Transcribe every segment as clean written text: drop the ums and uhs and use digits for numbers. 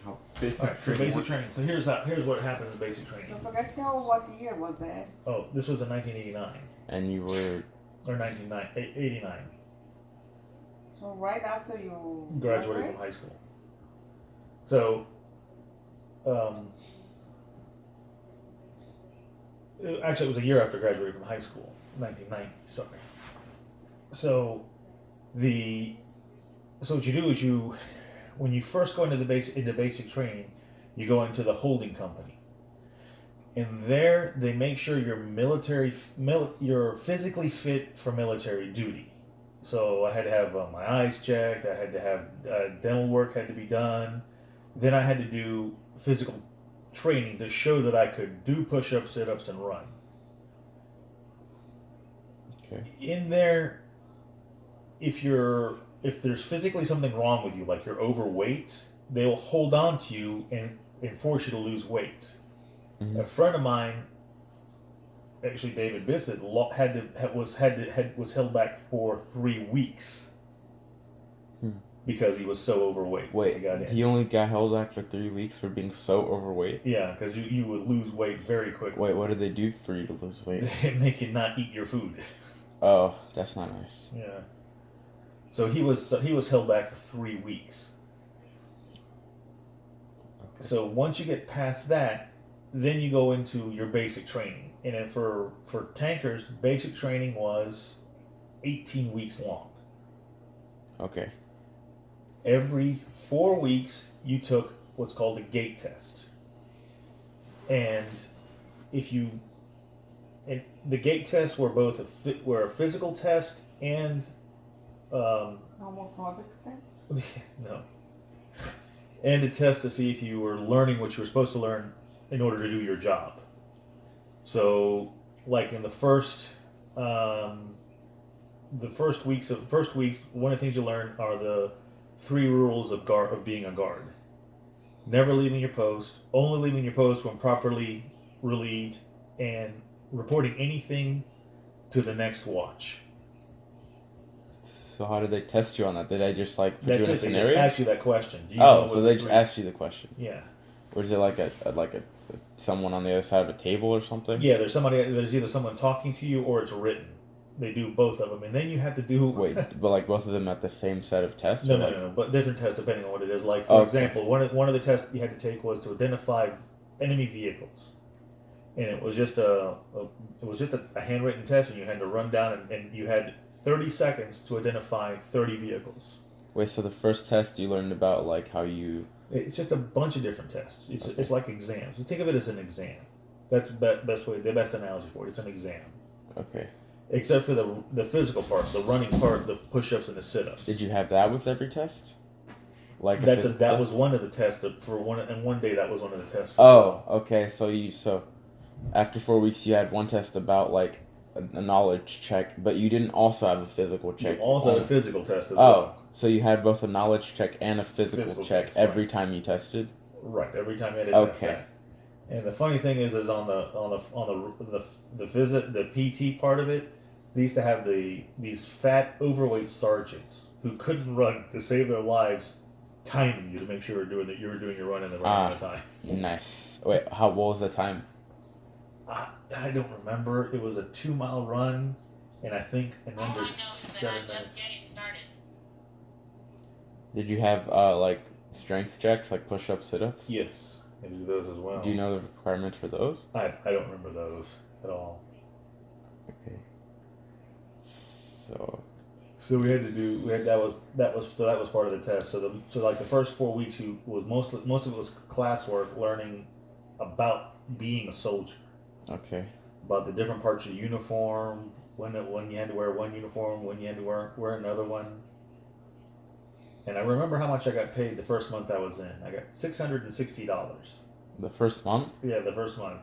how basic Alright, so training basic works. training. So here's what happens in basic training. So forget now what year was that? Oh, this was in 1989 And you were or 1989. So right after you Graduated from high school. So, actually, it was a year after graduating from high school, 1990. Sorry. So, what you do is when you first go into basic training, you go into the holding company. And there, they make sure you're physically fit for military duty. So I had to have my eyes checked. I had to have dental work had to be done. Then I had to do physical training to show that I could do push-ups, sit-ups, and run. okay. In there, if there's physically something wrong with you, like you're overweight, they will hold on to you and force you to lose weight. Mm-hmm. A friend of mine, actually David Bissett, was held back for 3 weeks because he was so overweight. Wait, he only got held back for 3 weeks for being so overweight? Yeah, because you would lose weight very quickly. Wait, what did they do for you to lose weight? They make you not eat your food. Oh, that's not nice. Yeah. So he was held back for 3 weeks. Okay. So once you get past that, then you go into your basic training. And then for tankers, basic training was 18 weeks long. Okay. Every 4 weeks, you took what's called a gait test. And the gait tests were both a physical test and homophobics test? no, and a test to see if you were learning what you were supposed to learn in order to do your job. So, like in the first weeks, one of the things you learn are the 3 rules of being a guard. Never leaving your post, only leaving your post when properly relieved, and reporting anything to the next watch. So how did they test you on that? Did I just put you in a They scenario? just ask you that question. So they just asked you the question. Yeah. Or is it like a someone on the other side of a table or something? Yeah, there's either someone talking to you or it's written. They do both of them, and then you have to do. Wait, but both of them at the same set of tests? No, but different tests depending on what it is. Like for example, one of the tests you had to take was to identify enemy vehicles, and it was just a handwritten test, and you had to run down and you had 30 seconds to identify 30 vehicles. Wait, so the first test you learned about how you. It's just a bunch of different tests. It's like exams. Think of it as an exam. That's the best analogy for it. It's an exam. Okay. Except for the physical parts, the running part, the push-ups and the sit-ups. Did you have that with every test? That was one of the tests. One day that was one of the tests. Oh, okay. So after 4 weeks you had one test about a knowledge check, but you didn't also have a physical check. You also had a physical test as well. So you had both a knowledge check and a physical check test, every time you tested? Right, every time you had to test that. And the funny thing is on the PT part of it, they used to have these fat, overweight sergeants who couldn't run to save their lives, timing you to make sure you were doing your run in the right amount of time. Nice. Wait, what was the time? I don't remember. It was a 2-mile run, and I think in under 7 minutes. Just getting started. Did you have strength checks, like push-ups, sit-ups? Yes, I do those as well. Do you know the requirements for those? I don't remember those at all. Okay. So that was part of the test. So the first 4 weeks was most of it was classwork, learning about being a soldier. Okay. About the different parts of the uniform, when you had to wear one uniform, when you had to wear another one. And I remember how much I got paid the first month I was in. I got $660. The first month? Yeah, the first month,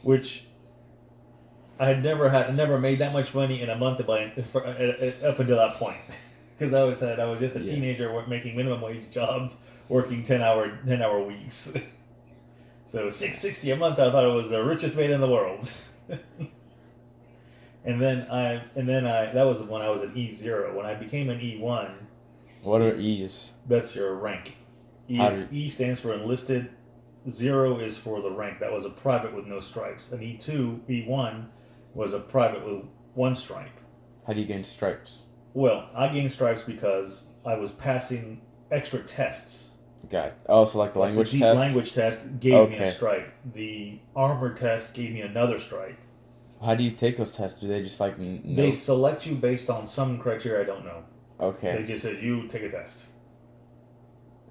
which I had never made that much money in a month up until that point, because I was just a teenager making minimum wage jobs, working 10-hour weeks. So $660 a month, I thought I was the richest man in the world. and then that was when I was an E0. When I became an E1. What are E's? That's your rank. E stands for enlisted. 0 is for the rank. That was a private with no stripes. An E1 was a private with 1 stripe. How do you gain stripes? Well, I gained stripes because I was passing extra tests. Got it. Oh, so like the language deep test? language test gave me a stripe. The armor test gave me another stripe. How do you take those tests? Do they just like They select you based on some criteria I don't know. Okay. They just said, you take a test.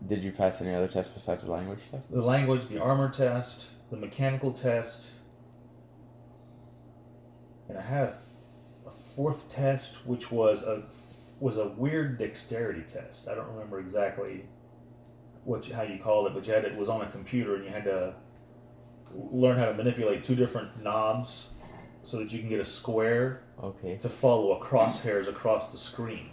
Did you pass any other tests besides the language test? The language, the armor test, the mechanical test. And I had a 4th test, which was a weird dexterity test. I don't remember exactly how you called it, but it was on a computer, and you had to learn how to manipulate 2 different knobs so that you can get a square to follow crosshairs across the screen.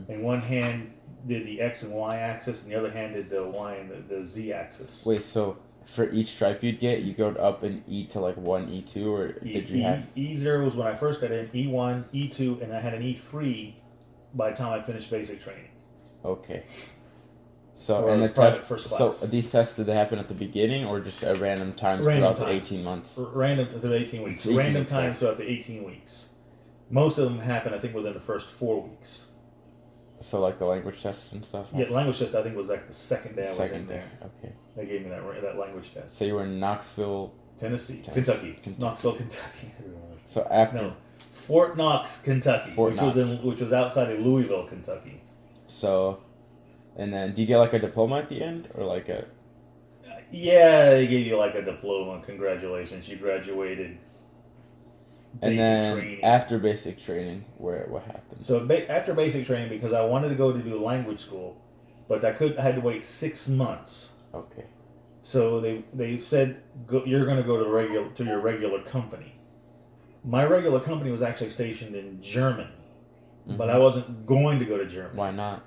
And one hand did the X and Y axis, and the other hand did the Y and the Z axis. Wait, so for each stripe you'd get, you go up and E to like 1, E2, or did you have... E0 was when I first got in, E1, E2, and I had an E3 by the time I finished basic training. Okay. So, and the test, so these tests, did they happen at the beginning or just at random times throughout the 18 months? Random through 18 weeks. Random times throughout the 18 weeks. Most of them happen, I think, within the first 4 weeks. So, like the language tests and stuff? Yeah, the language test, I think, was like the second day I was in there. Okay. They gave me that language test. So, you were in Knoxville, Kentucky. Knoxville, Kentucky. So, after... No, Fort Knox, Kentucky, which was outside of Louisville, Kentucky. So, and then do you get like a diploma at the end, or like a... Yeah, they gave you like a diploma. Congratulations, you graduated. And then after basic training, what happened? So after basic training, because I wanted to go to do language school, but I had to wait 6 months. Okay. So they said you're going to go to your regular company. My regular company was actually stationed in Germany, but I wasn't going to go to Germany. Why not?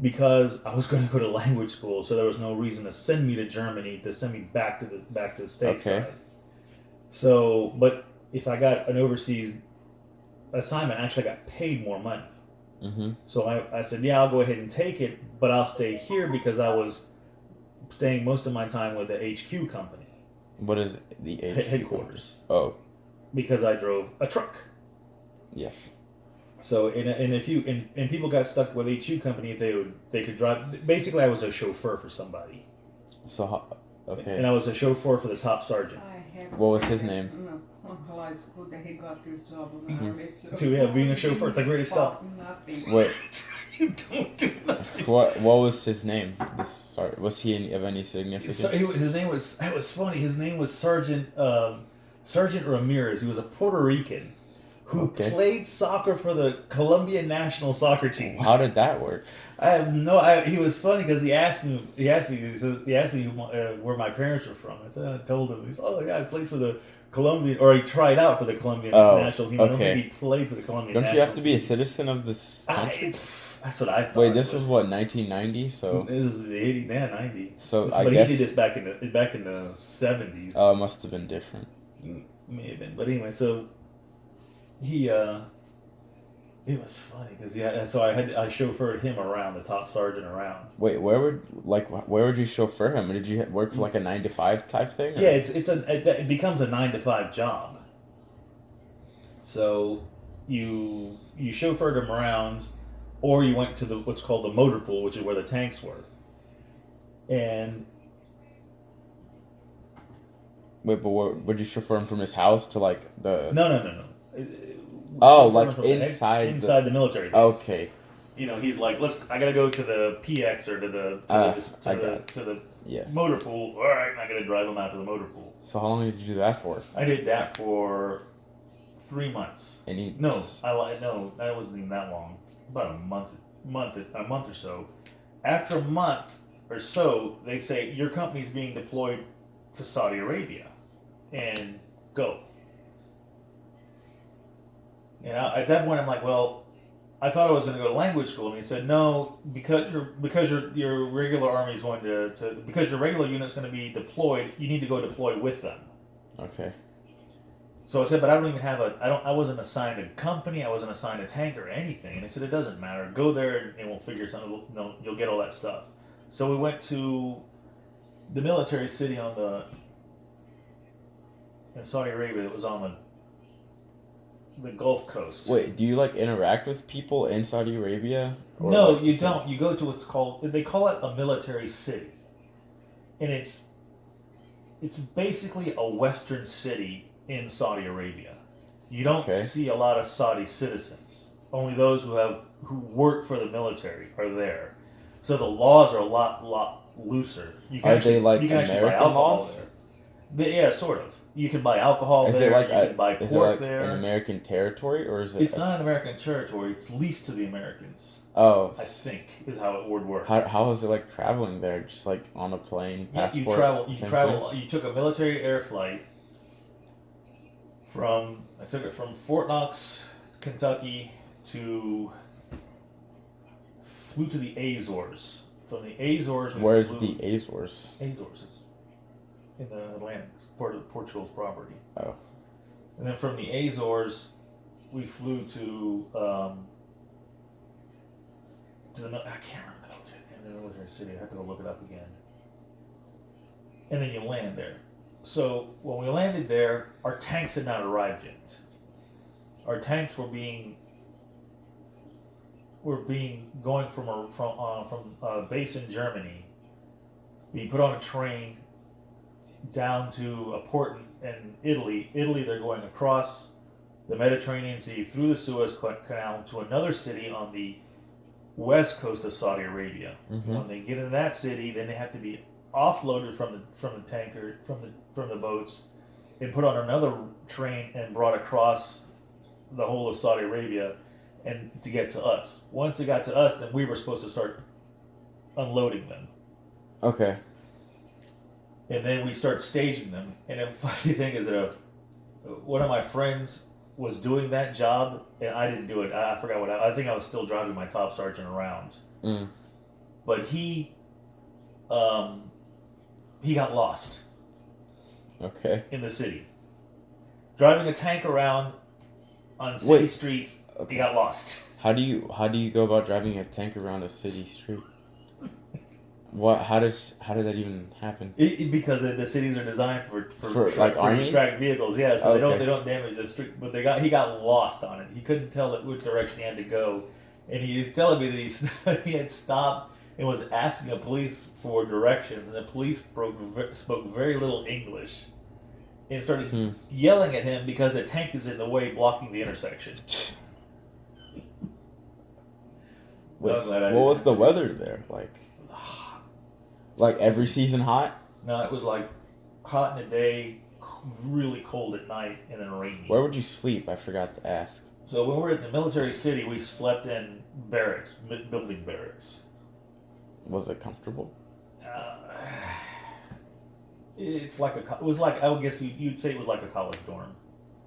Because I was going to go to language school, so there was no reason to send me to Germany, to send me back to the States side. So, but if I got an overseas assignment, I actually got paid more money. So I said, yeah, I'll go ahead and take it, but I'll stay here because I was staying most of my time with the HQ company. What is the HQ? Headquarters. Oh. Because I drove a truck. Yes. So and people got stuck with HQ company if they could drive. Basically, I was a chauffeur for somebody. So okay. And I was a chauffeur for the top sergeant. What was his name? High school that he got this job in the army too. Yeah, being a chauffeur, it's the greatest stuff. Wait. You don't do nothing. What was his name? Was he of any significance? His name was. That was funny. His name was Sergeant Ramirez. He was a Puerto Rican who played soccer for the Colombian national soccer team. How did that work? I have no. He was funny because he asked me where my parents were from. I told him. He said, "Oh yeah, I played for the Colombian," or he tried out for the Colombian national team. I don't think he played for the Colombian. Don't you have to be a citizen of this country? That's what I thought. Wait, this was what, 1990? So this is 90. So but he did this back in the 70s. Oh, it must have been different. May have been, but anyway, so he it was funny because so I chauffeured him around, the top sergeant around. Wait, where would you chauffeur him? Did you work for like a 9 to 5 type thing? Or? Yeah, it becomes a 9 to 5 job. So you chauffeured him around, or you went to what's called the motor pool, which is where the tanks were. And wait, but would you chauffeur him from his house to like the? No. Oh, like inside the military base. Okay. You know, he's like, I gotta go to the PX or to the motor pool. All right, I gotta drive him out to the motor pool. So how long did you do that for? I did that for 3 months. No, that wasn't even that long. About a month or so. After a month or so, they say your company's being deployed to Saudi Arabia, and go. And at that point, I'm like, well, I thought I was going to go to language school, and he said, no, because your regular army is going because your regular unit's going to be deployed, you need to go deploy with them. Okay. So I said, but I don't even have I wasn't assigned a company, I wasn't assigned a tank or anything. And they said, it doesn't matter. Go there and we'll figure something. No, you'll get all that stuff. So we went to the military city in Saudi Arabia that was on the Gulf Coast. Wait, do you like interact with people in Saudi Arabia? Or No, like, you don't. You go to what's called, they call it a military city. And it's basically a Western city in Saudi Arabia. You don't Okay. see a lot of Saudi citizens. Only those who work for the military are there. So the laws are a lot looser. You Are they like you can actually buy American alcohol laws? there. Yeah, sort of. You can buy alcohol Is there. it like you can buy is it pork like there. an American territory or is it? It's not an American territory. It's leased to the Americans. Oh, I think is how it would work. how is it like traveling there? Just like on a plane, passport. You same travel. thing? You took a military air flight I took it from Fort Knox, Kentucky flew to the Azores. From the Azores, Where's flew, the Azores? Azores? It's in the Atlantic. It's part of Portugal's property. Oh. And then from the Azores, we flew to I can't remember the military city. I have to go look it up again. And then you land there. So when we landed there, our tanks had not arrived yet. Our tanks were going from a base in Germany, being put on a train down to a port in Italy. Italy, they're going across the Mediterranean Sea through the Suez Canal to another city on the west coast of Saudi Arabia. Mm-hmm. When they get into that city, then they have to be offloaded from the tanker from the boats and put on another train and brought across the whole of Saudi Arabia and to get to us. Once they got to us, then we were supposed to start unloading them. Okay. And then we start staging them. And the funny thing is that one of my friends was doing that job, and I didn't do it. I forgot I think I was still driving my top sergeant around. Mm. But he got lost. Okay. In the city. Driving a tank around on city streets, Okay. he got lost. How do you go about driving a tank around a city street? What? How did that even happen? Because the cities are designed for like army distract vehihles. Yeah, so Okay. they don't damage the street. But he got lost on it. He couldn't tell which direction he had to go, and he was telling me that he had stopped and was asking the police for directions, and the police spoke very little English, and started yelling at him because the tank is in the way, blocking the intersection. What was the weather there like? Like every season hot? No, it was like hot in the day, really cold at night, and then rainy. Where would you sleep? I forgot to ask. So when we were at the military city, we slept in barracks, building barracks. Was it comfortable? It was like, I would guess you'd say it was like a college dorm.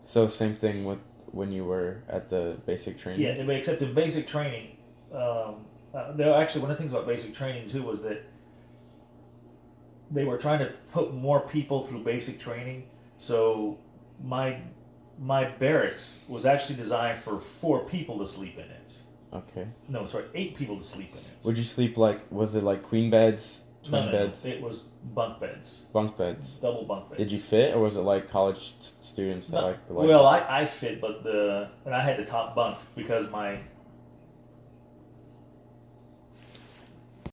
So same thing with when you were at the basic training? Yeah, except in basic training, actually one of the things about basic training too was that they were trying to put more people through basic training. So my barracks was actually designed for 4 people to sleep in it. Okay. No, sorry, 8 people to sleep in it. Would you sleep was it like queen beds, twin beds? No, it was bunk beds. Bunk beds. Double bunk beds. Did you fit, or was it like college students that like the Well, I fit, and I had the top bunk because